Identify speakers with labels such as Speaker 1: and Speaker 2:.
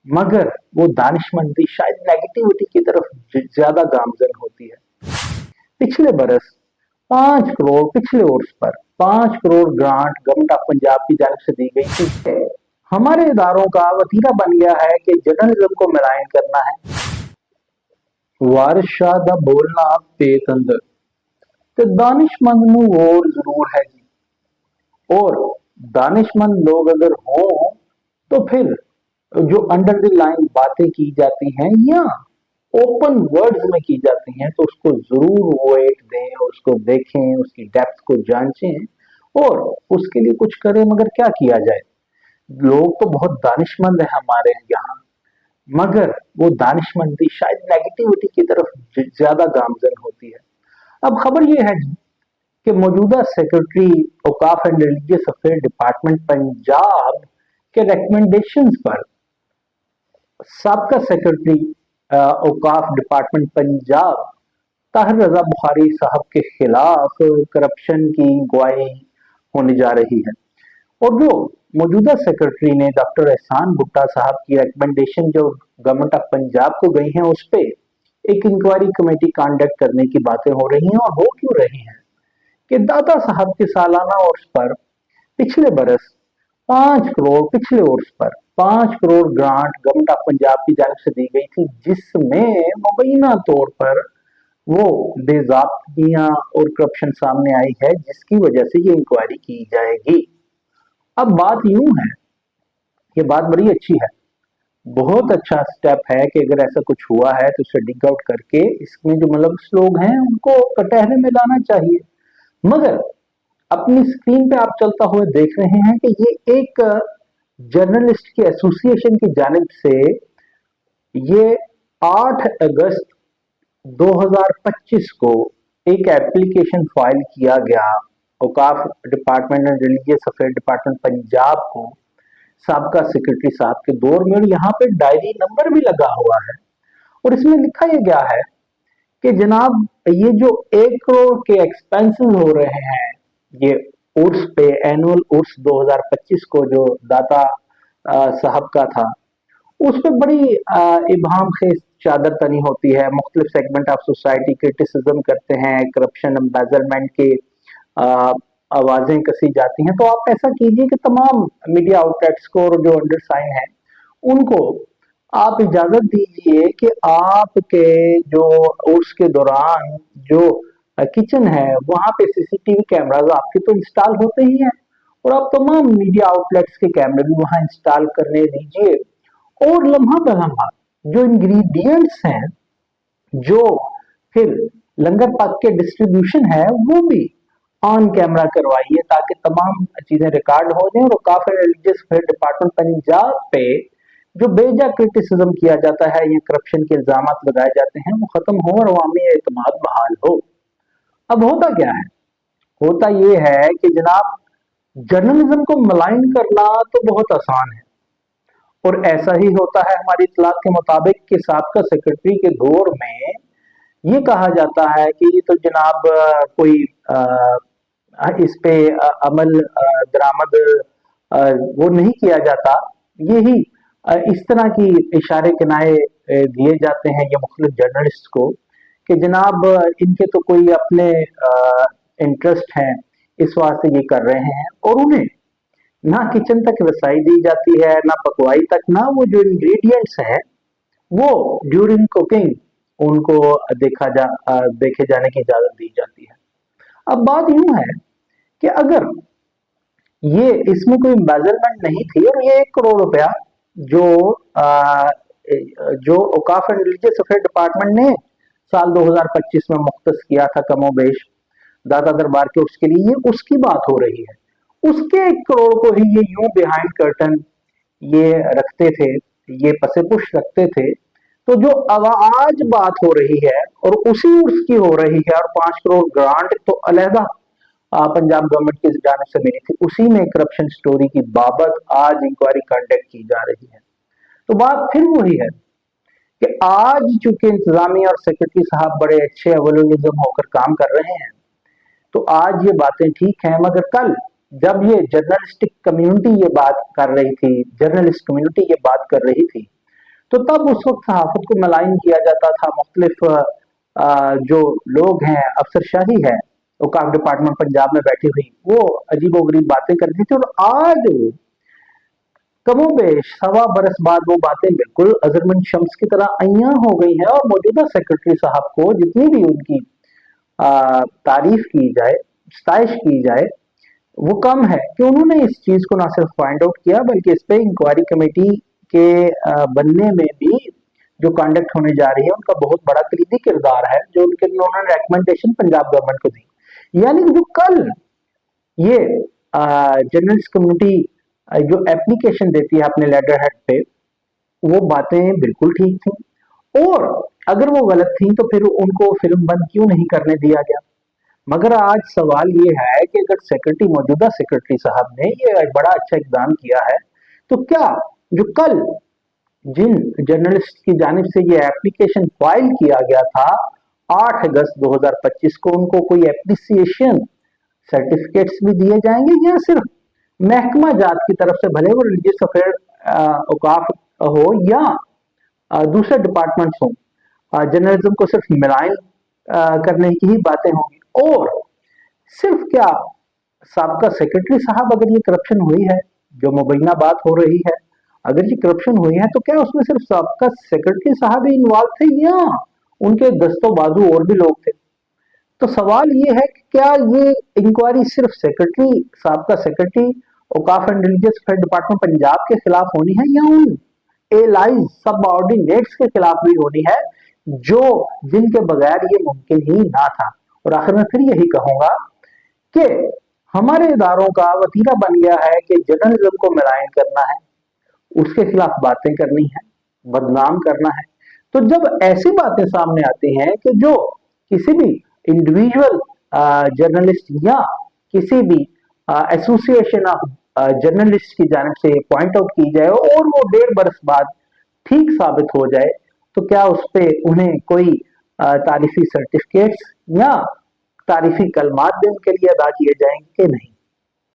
Speaker 1: मगर वो दानिशमंदी शायद नेगेटिविटी की तरफ ज्यादा गामजन होती है। पिछले बरस 5 करोड़ पिछले उर्स पर 5 crore grant government of Punjab की जानब से दी गई थी। हमारे इदारों का वतीरा बन गया है कि जर्नलिज्म को मिलान करना है। वारिस शाह दा बोलना पेत अंदर ते दानिशमंद नू और जरूर है जी। और दानिशमंद लोग अगर हों तो फिर जो अंडर द लाइन बातें की जाती हैं या ओपन वर्ड्स में की जाती हैं तो उसको जरूर वो एक दें और उसको देखें, उसकी डेप्थ को जांचें और उसके लिए कुछ करें। मगर क्या किया जाए, लोग तो बहुत दानिशमंद है हमारे यहाँ, मगर वो दानिशमंदी शायद नेगेटिविटी की तरफ ज्यादा गामजन होती है। अब खबर ये है जी कि मौजूदा सेक्रेटरी औकाफ and religious affair department Punjab के रिकमेंडेशंस पर साबका सेक्रेटरी औकाफ डिपार्टमेंट पंजाब ताहिर रजा बुखारी साहब के खिलाफ करप्शन की इंक्वायरी होने जा रही है। और जो मौजूदा सेक्रेटरी ने डॉक्टर एहसान भुट्टा साहब की रिकमेंडेशन जो गवर्नमेंट ऑफ पंजाब को गई हैं उस पे एक इंक्वायरी कमेटी कंडक्ट करने की बातें हो रही हैं। और हो क्यों रही हैं कि दाता साहब के सालाना उर्स पर पिछले बरस 5 करोड़ पिछले उर्स पर 5 crore grant government of Punjab की जानब से दी गई थी, जिसमें मुबैना तौर पर वो बेज़ाब्तियां और करप्शन सामने आई है, जिसकी वजह से ये इंक्वायरी की जाएगी। अब बात यूं है, ये बात बड़ी अच्छी है, बहुत अच्छा स्टेप है कि अगर ऐसा कुछ हुआ है तो उसे डिग आउट करके इसमें जो मुलव्वस लोग हैं उनको कटहरे में लाना चाहिए। मगर अपनी स्क्रीन पे आप चलता हुए देख रहे हैं कि ये एक जर्नलिस्ट की एसोसिएशन की जानिब से ये 8 अगस्त 2025 को एक एप्लीकेशन फाइल किया गया औकाफ department and religious affair department Punjab को साबका सेक्रेटरी साहब के दौर में। और यहाँ पे डायरी नंबर भी लगा हुआ है और इसमें लिखा यह गया है कि जनाब ये जो 1 करोड़ के एक्सपेंसेस हो रहे हैं ये उर्स पे, एनुअल उर्स 2025 को जो दाता साहब का था, उस पर बड़ी इबाम खेज चादर तनी होती है। मुख्तलिफ सेगमेंट ऑफ सोसाइटी क्रिटिसिज्म करते हैं, करप्शन एम्बेजलमेंट की आवाजें कसी जाती हैं। तो आप ऐसा कीजिए कि तमाम मीडिया आउटलेट्स को और जो अंडर साइन है उनको आप इजाजत दीजिए कि आपके जो उर्स के दौरान जो किचन है वहां पे सीसीटीवी कैमराज आपके तो इंस्टॉल होते ही हैं और आप तमाम मीडिया आउटलेट्स के कैमरे भी वहां इंस्टॉल करने दीजिए। और लम्हा बलम्हा जो इंग्रेडिएंट्स हैं, जो फिर लंगर पाक के डिस्ट्रीब्यूशन है, वो भी ऑन कैमरा करवाइए ताकि तमाम चीजें रिकॉर्ड हो जाएं। और औकाफ and religious affair department Punjab पे जो बेजा क्रिटिसिज्म किया जाता है या करप्शन के इल्जाम लगाए जाते हैं वो खत्म हो और अवामी एतमाद बहाल हो। अब होता क्या है, होता ये है कि जनाब जर्नलिज्म को मलाइन करना तो बहुत आसान है और ऐसा ही होता है। हमारी इतलात के मुताबिक कि साबका सेक्रेटरी के दौर में ये कहा जाता है कि ये तो जनाब कोई इस पे अमल दरामद वो नहीं किया जाता। यही इस तरह की इशारे किनाए दिए जाते हैं ये मुख्तलिफ जर्नलिस्ट को कि जनाब इनके तो कोई अपने इंटरेस्ट हैं, इस वास्ते ये कर रहे हैं। और उन्हें ना किचन तक रसाई दी जाती है, ना पकवाई तक, ना वो जो इंग्रेडिएंट्स हैं वो ड्यूरिंग कुकिंग उनको देखे जाने की इजाजत दी जाती है। अब बात यूं है कि अगर ये इसमें कोई एम्बेजलमेंट नहीं थी और ये 1 करोड़ रुपया जो जो औकाफ एंड रिलीजियस अफेयर डिपार्टमेंट ने साल 2025 में मुख्तस किया था कमोबेश दाता दरबार के उसके लिए, ये उसकी बात हो रही है। उसके 1 करोड़ को ही ये यूं बिहाइंड कर्टन ये रखते थे, ये पसेपुश रखते थे। तो जो अब आज बात हो रही है और उसी उर्स की हो रही है और 5 करोड़ ग्रांट तो अलहदा पंजाब गवर्नमेंट की जानिब से मिली थी, उसी में करप्शन स्टोरी की बाबत आज इंक्वायरी कंडक्ट की जा रही है। तो बात फिर वही है कि आज चूंकि इंतजामिया और सेक्रेटरी साहब बड़े अच्छे अवलोनिज्म होकर काम कर रहे हैं तो आज ये बातें ठीक हैं। मगर कल जब ये जर्नलिस्टिक कम्युनिटी ये बात कर रही थी, जर्नलिस्ट कम्युनिटी ये बात कर रही थी, तो तब उस वक्त सहाफत को मलाइन किया जाता था, मुख्तलिफ जो लोग हैं, अफसरशाही है औकाफ डिपार्टमेंट पंजाब में बैठी हुई, वो अजीबोगरीब बातें करती थी। और आज कमोबेश 1.25 बरस बाद वो बातें बिल्कुल अजरमन शम्स की तरह अय्यां हो गई हैं, और मौजूदा सेक्रेटरी साहब को जितनी भी उनकी तारीफ की जाए, सताइश की जाए, वो कम है कि उन्होंने इस चीज को ना सिर्फ फाइंड आउट किया, बल्कि इस पे इंक्वायरी कमेटी के बनने में भी जो कंडक्ट होने जा रही है उनका बहुत बड़ा कलीदी किरदार है, जो उन्होंने रिकमेंडेशन पंजाब गवर्नमेंट को दी। यानी जो कल ये जर्नलिस्ट कम्युनिटी जो एप्लीकेशन देती है अपने लेटर हेड पे, वो बातें बिल्कुल ठीक थी, और अगर वो गलत थी तो फिर उनको फिल्म बंद क्यों नहीं करने दिया गया। मगर आज सवाल ये है कि अगर सेक्रेटरी, मौजूदा सेक्रेटरी साहब ने ये बड़ा अच्छा इकदाम किया है, तो क्या जो कल जिन जर्नलिस्ट की जानिब से ये एप्लीकेशन फाइल किया गया था 8 अगस्त 2025 को, उनको कोई एप्रिसिएशन सर्टिफिकेट्स भी दिए जाएंगे, या सिर्फ महकमा जात की तरफ से, भले वो रिलीजियस अफेयर औकाफ हो या दूसरे डिपार्टमेंट्स हो, जर्नलिज्म को सिर्फ मिलाइन करने की ही बातें होंगी। और सिर्फ क्या साबका सेक्रेटरी साहब, अगर ये करप्शन हुई है जो मुबैना बात हो रही है, अगर ये करप्शन हुई है, तो क्या उसमें सिर्फ साबका सेक्रेटरी साहब ही इन्वॉल्व थे या उनके दस्तों बाजू और भी लोग थे। तो सवाल ये है कि क्या ये इंक्वायरी सिर्फ सेक्रेटरी, साबका सेक्रेटरी औकाफ and religious affair department Punjab के खिलाफ होनी है, या उन एलाइज सबऑर्डिनेट्स के खिलाफ भी होनी है, जो जिनके बगैर ये मुमकिन ही ना था। और आखिर में फिर यही कहूंगा कि हमारे इदारों का वतीरा बन गया है कि जर्नलिज्म को मिलान करना है, उसके खिलाफ बातें करनी है, बदनाम करना है। तो जब ऐसी बातें सामने आती हैं कि जो किसी भी इंडिविजुअल जर्नलिस्ट या किसी भी एसोसिएशन ऑफ जर्नलिस्ट की जानिब से पॉइंट आउट की जाए और वो 1.5 बरस बाद ठीक साबित हो जाए, तो क्या उस पे उन्हें कोई तारीफी सर्टिफिकेट्स या तारीफी कलमात भी उनके लिए अदा किए जाएंगे कि नहीं।